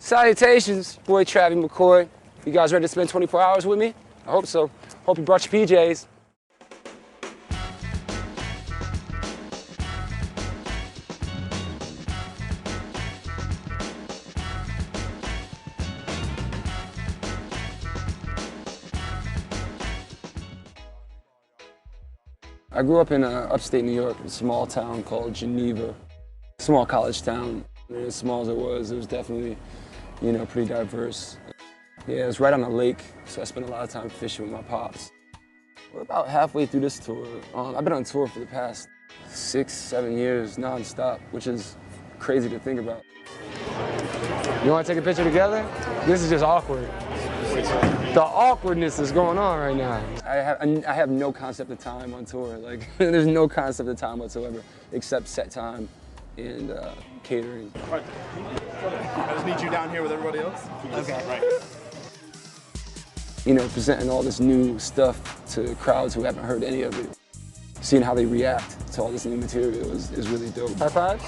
Salutations, boy Travie McCoy. You guys ready to spend 24 hours with me? I hope so. Hope you brought your PJs. I grew up in upstate New York, in a small town called Geneva. Small college town. As small as it was definitely, pretty diverse. Yeah, it was right on a lake, so I spent a lot of time fishing with my pops. We're about halfway through this tour. I've been on tour for the past 6, 7 years, non-stop, which is crazy to think about. You want to take a picture together? This is just awkward. The awkwardness is going on right now. I have no concept of time on tour. Like, there's no concept of time whatsoever, except set time and catering. Right. I just need you down here with everybody else. Okay. Right. Presenting all this new stuff to crowds who haven't heard any of it. Seeing how they react to all this new material is really dope. High fives?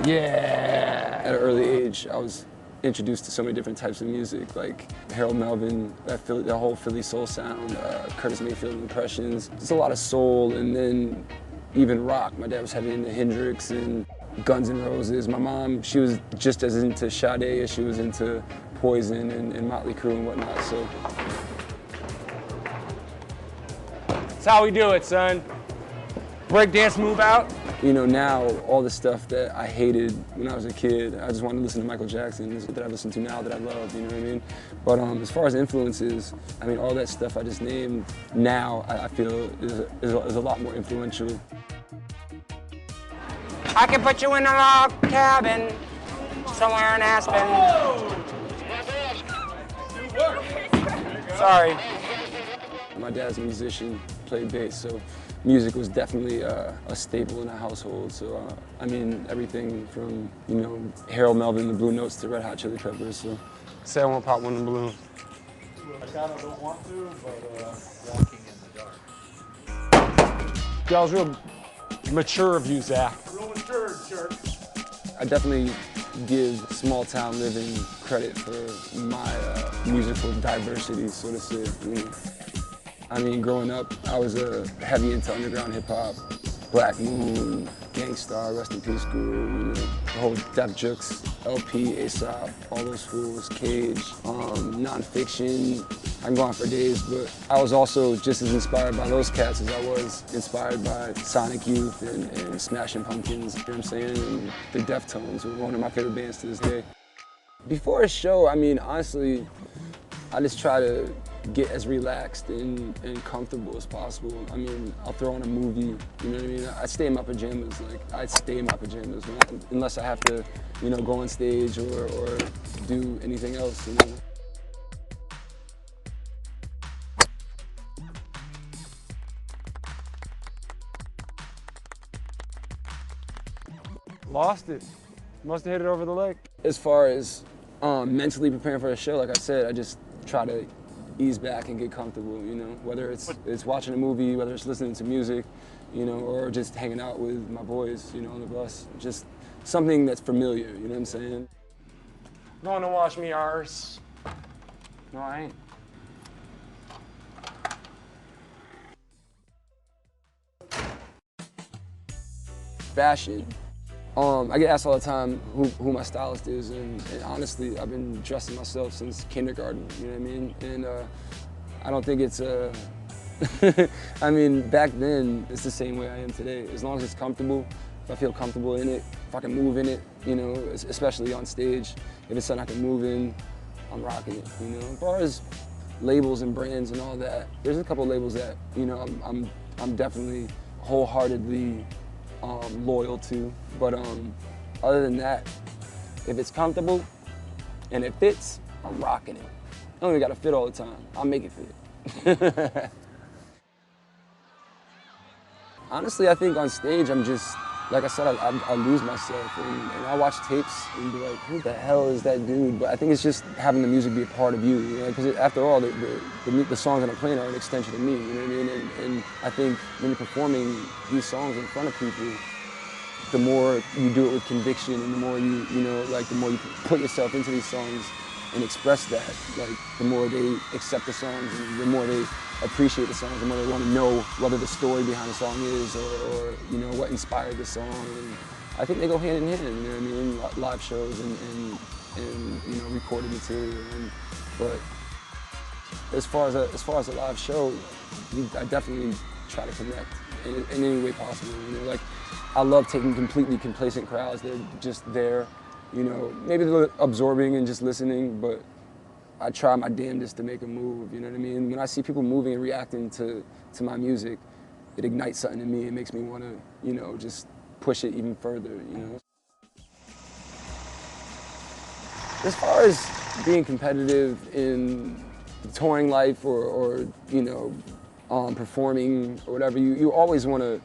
Yeah. At an early age, I was introduced to so many different types of music, like Harold Melvin, that whole Philly soul sound, Curtis Mayfield impressions. There's a lot of soul, and then even rock. My dad was heavy into Hendrix and Guns N' Roses. My mom, she was just as into Sade as she was into Poison and Motley Crue and whatnot, so. That's how we do it, son. Break dance move out. Now all the stuff that I hated when I was a kid, I just wanted to listen to Michael Jackson, that I listen to now that I love, you know what I mean? But as far as influences, all that stuff I just named now, I feel is a lot more influential. I can put you in a log cabin somewhere in Aspen. Sorry. My dad's a musician, played bass, so music was definitely a staple in the household. So, everything from, Harold Melvin, the Blue Notes, to Red Hot Chili Peppers. So, Say I won't pop one in the balloon. I kind of don't want to, but walking in the dark. That was real mature of you, Zach. Real mature, jerk. I definitely give small town living credit for my musical diversity, so to say. Growing up, I was heavy into underground hip hop, Black Moon, Gangstar, Rest in Peace Guru, the whole Def Jux, LP, Aesop, all those fools, Cage, nonfiction. I can go on for days, but I was also just as inspired by those cats as I was inspired by Sonic Youth and Smashing Pumpkins, you know what I'm saying? And the Deftones were one of my favorite bands to this day. Before a show, honestly, I just try to get as relaxed and comfortable as possible. I'll throw on a movie, you know what I mean? I stay in my pajamas, unless I have to, go on stage or do anything else, Lost it. Must have hit it over the lake. As far as mentally preparing for a show, like I said, I just try to ease back and get comfortable, whether it's watching a movie, whether it's listening to music, or just hanging out with my boys, on the bus. Just something that's familiar, you know what I'm saying? Going to wash me arse. No, I ain't. Fashion. I get asked all the time who my stylist is, and honestly, I've been dressing myself since kindergarten, you know what I mean? And I don't think it's back then, it's the same way I am today. As long as it's comfortable, if I feel comfortable in it, if I can move in it, especially on stage, if it's something I can move in, I'm rocking it, As far as labels and brands and all that, there's a couple labels that, I'm definitely wholeheartedly loyal to, but other than that, if it's comfortable and it fits, I'm rocking it. I don't even gotta fit all the time. I'll make it fit. Honestly, I think on stage, I'm just, like I said, I lose myself, and I watch tapes and be like, who the hell is that dude? But I think it's just having the music be a part of you, because after all, the songs that I'm playing are an extension of me, you know what I mean? And I think when you're performing these songs in front of people, the more you do it with conviction, and the more the more you put yourself into these songs and express that, like the more they accept the songs, and the more they appreciate the songs, the more they want to know whether the story behind the song is, or what inspired the song. And I think they go hand in hand, you know what I mean? Live shows and recorded material. But as far as a live show, I definitely try to connect in any way possible. Like I love taking completely complacent crowds. They're just there, maybe they're absorbing and just listening, but I try my damnedest to make them move. You know what I mean? When I see people moving and reacting to my music, it ignites something in me. It makes me want to, just push it even further. As far as being competitive in touring life or performing or whatever, you always want to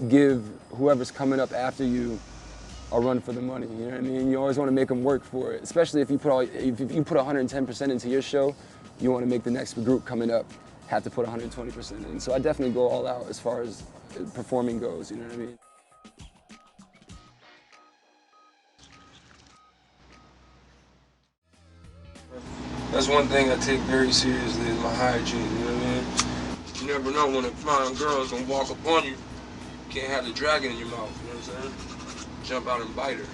give whoever's coming up after you a run for the money. You know what I mean? You always want to make them work for it, especially if you put 110% into your show. You want to make the next group coming up have to put 120% in. So I definitely go all out as far as performing goes. You know what I mean? That's one thing I take very seriously is my hygiene, you know what I mean? You never know when a fine girl's gonna walk up on you. You can't have the dragon in your mouth, you know what I'm saying? Jump out and bite her.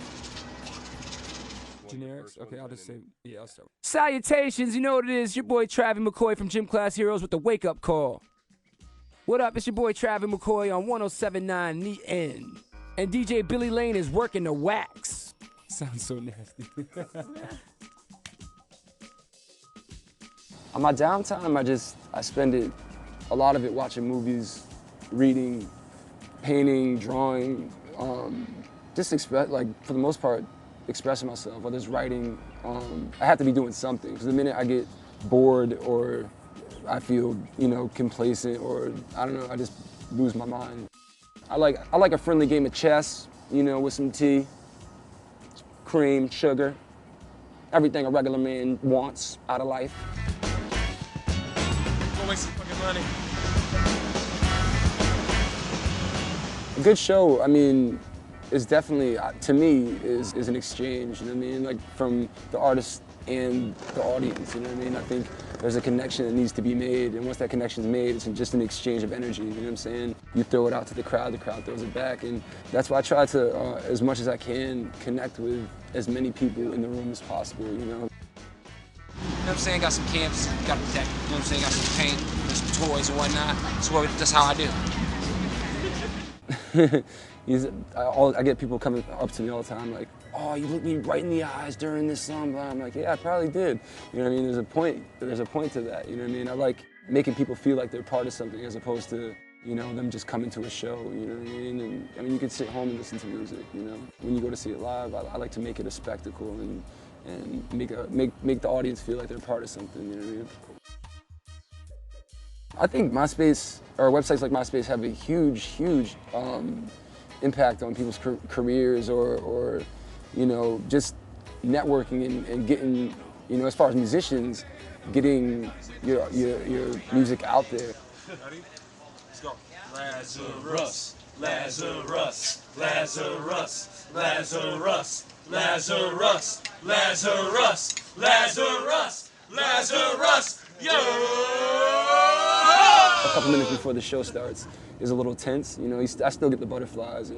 Generics? Okay, I'll just say, yeah, I'll start. Salutations, you know what it is. Your boy Travie McCoy from Gym Class Heroes with the Wake Up Call. What up? It's your boy Travie McCoy on 107.9 The End. And DJ Billy Lane is working the wax. Sounds so nasty. On my downtime, I spend a lot of it watching movies, reading, painting, drawing, for the most part, expressing myself, whether it's writing. I have to be doing something, because the minute I get bored or I feel, complacent, or I don't know, I just lose my mind. I like a friendly game of chess, with some tea, cream, sugar, everything a regular man wants out of life. Don't waste some fucking money. A good show, I mean, is definitely, to me, is an exchange, you know what I mean? Like from the artist and the audience, you know what I mean? I think there's a connection that needs to be made, and once that connection's made, it's just an exchange of energy, you know what I'm saying? You throw it out to the crowd throws it back, and that's why I try to, as much as I can, connect with as many people in the room as possible, You know what I'm saying? Got some camps, got to protect. You know what I'm saying? Got some paint, there's some toys and whatnot. That's how I do. I get people coming up to me all the time like, oh, you looked me right in the eyes during this song. I'm like, yeah, I probably did. You know what I mean? There's a point to that. You know what I mean? I like making people feel like they're part of something as opposed to, them just coming to a show. You know what I mean? And I mean, you can sit home and listen to music. When you go to see it live, I like to make it a spectacle and make the audience feel like they're part of something. You know what I mean? I think MySpace, or websites like MySpace, have a huge impact on people's careers or just networking and getting, as far as musicians, getting your music out there. Ready? Let's go. Lazarus, Lazarus, Lazarus, Lazarus, Lazarus, Lazarus, Lazarus, Lazarus, yo! A couple minutes before the show starts is a little tense. I still get the butterflies,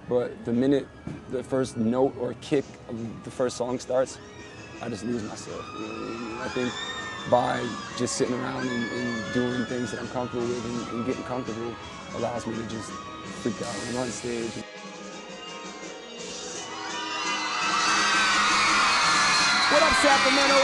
but the minute the first note or kick of the first song starts, I just lose myself. You know what I mean? I think by just sitting around and doing things that I'm comfortable with and getting comfortable allows me to just freak out when I'm on stage. What up, Sacramento?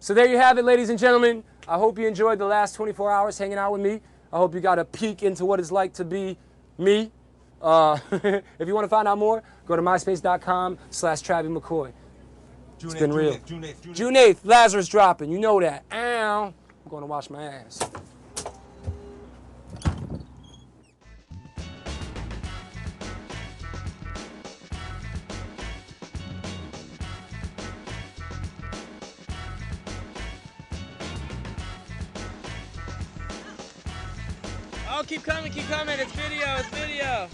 So there you have it, ladies and gentlemen. I hope you enjoyed the last 24 hours hanging out with me. I hope you got a peek into what it's like to be me. If you want to find out more, go to myspace.com/Travie McCoy. It's been real. June 8th, Lazarus dropping. You know that. Ow. I'm going to wash my ass. Oh, keep coming, keep coming. It's video, it's video.